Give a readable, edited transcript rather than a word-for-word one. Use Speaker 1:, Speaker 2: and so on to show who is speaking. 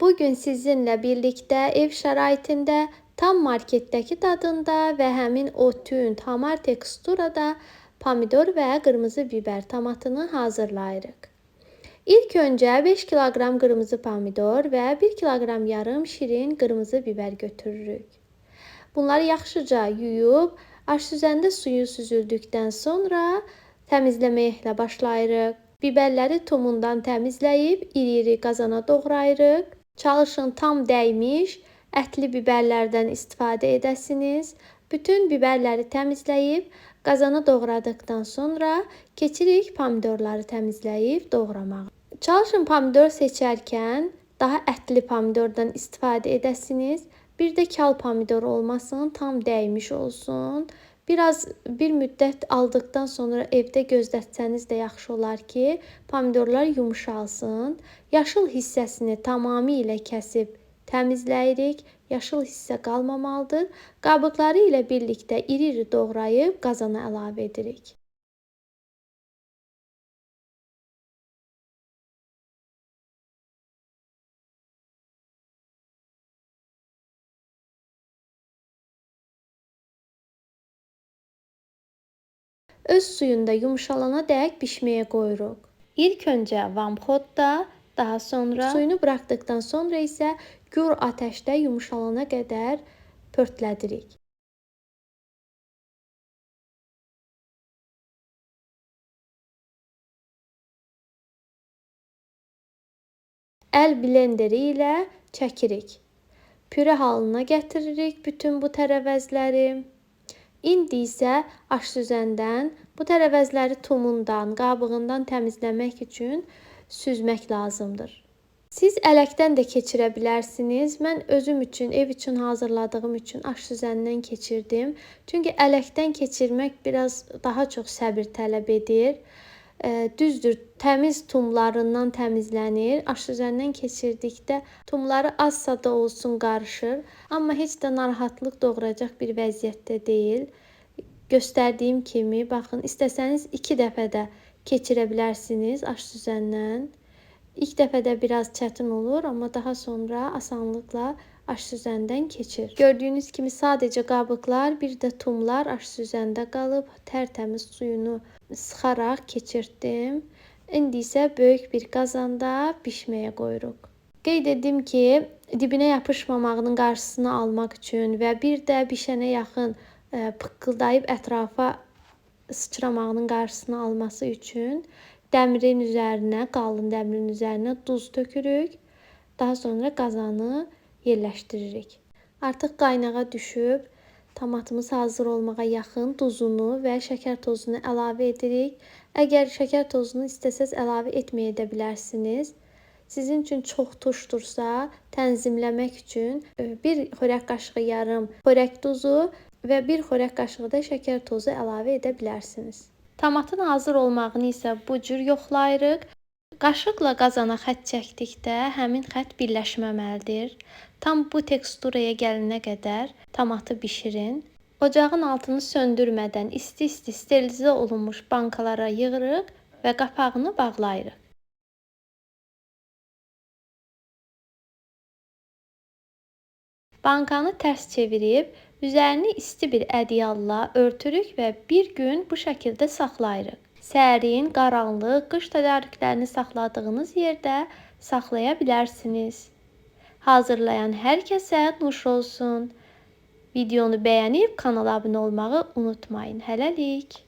Speaker 1: Bugün sizinlə birlikdə ev şəraitində tam marketdəki dadında və həmin o tünd, hamar teksturada pomidor və qırmızı biber tomatını hazırlayırıq. İlk öncə 5 kiloqram qırmızı pomidor və 1 kiloqram yarım şirin qırmızı biber götürürük. Bunları yaxşıca yuyub, aş süzəndə suyu süzüldükdən sonra təmizləməklə başlayırıq. Biberləri tumundan təmizləyib iri-iri qazana doğrayırıq. Çalışın tam dəymiş ətli biberlərdən istifadə edəsiniz. Bütün biberləri təmizləyib qazana doğradıqdan sonra keçirik pomidorları təmizləyib doğramağa. Çalışın pomidor seçərkən daha ətli pomidordan istifadə edəsiniz. Bir də kal pomidor olmasın, tam dəymiş olsun. Bir müddət aldıqdan sonra evdə gözlətsəniz də yaxşı olar ki, pomidorlar yumşalsın. Yaşıl hissəsini tamamilə kəsib təmizləyirik. Yaşıl hissə qalmamalıdır. Qabıqları ilə birlikdə iri-iri doğrayıb qazana əlavə edirik. Öz suyunda yumşalana dək bişməyə qoyuruq. İlk öncə vamxodda, daha sonra suyunu buraxdıqdan sonra isə gür atəşdə yumşalana qədər pörtlədirik. Əl blenderi ilə çəkirik. Püre halına gətiririk bütün bu tərəvəzləri. İndi isə aş süzəndən bu tərəvəzləri tumundan, qabığından təmizləmək üçün süzmək lazımdır. Siz ələkdən də keçirə bilərsiniz. Mən özüm üçün, ev üçün hazırladığım üçün aş süzəndən keçirdim. Çünki ələkdən keçirmək biraz daha çox səbir tələb edir. Düzdür, təmiz tumlarından təmizlənir. Aş süzəndən keçirdikdə tumları azsa da olsun qarışır. Amma heç də narahatlıq doğuracaq bir vəziyyətdə deyil. Göstərdiyim kimi, baxın, istəsəniz 2 dəfə də keçirə bilərsiniz aş süzəndən. İlk dəfədə biraz çətin olur, amma daha sonra asanlıqla aş süzəndən keçir. Gördüyünüz kimi sadəcə qabıqlar, bir də tumlar aş süzəndə qalıb, tərtəmiz suyunu sıxaraq keçirtdim. İndi isə böyük bir qazanda bişməyə qoyuruq. Qeyd edim ki, dibinə yapışmamağının qarşısını almaq üçün və bir də bişənə yaxın pıqqıldayıb ətrafa sıçramağının qarşısını alması üçün dəmirin üzərinə, qalın dəmirin üzərinə duz tökürük. Daha sonra qazanı yerləşdiririk. Artıq qaynağa düşüb, tomatımız hazır olmağa yaxın duzunu və şəkər tozunu əlavə edirik. Əgər şəkər tozunu istəsəz əlavə etməyə də bilərsiniz. Sizin üçün çox turşdursa, tənzimləmək üçün 1 xörək qaşığı yarım xörək duzu və 1 xörək qaşığı da şəkər tozu əlavə edə bilərsiniz. Tomatın hazır olmağını isə bu cür yoxlayırıq. Qaşıqla qazana xətt çəkdikdə həmin xətt birləşməməlidir. Tam bu teksturaya gəlinə qədər tomatı bişirin. Ocağın altını söndürmədən isti-isti sterilizə olunmuş bankalara yığırıq və qapağını bağlayırıq. Bankanı tərs çevirib, üzərini isti bir ədyalla örtürük və bir gün bu şəkildə saxlayırıq. Sərin, qaranlıq, qış tədarüklərini saxladığınız yerdə saxlaya bilərsiniz. Hazırlayan hər kəsə nuş olsun. Videonu bəyənib kanala abunə olmağı unutmayın. Hələlik.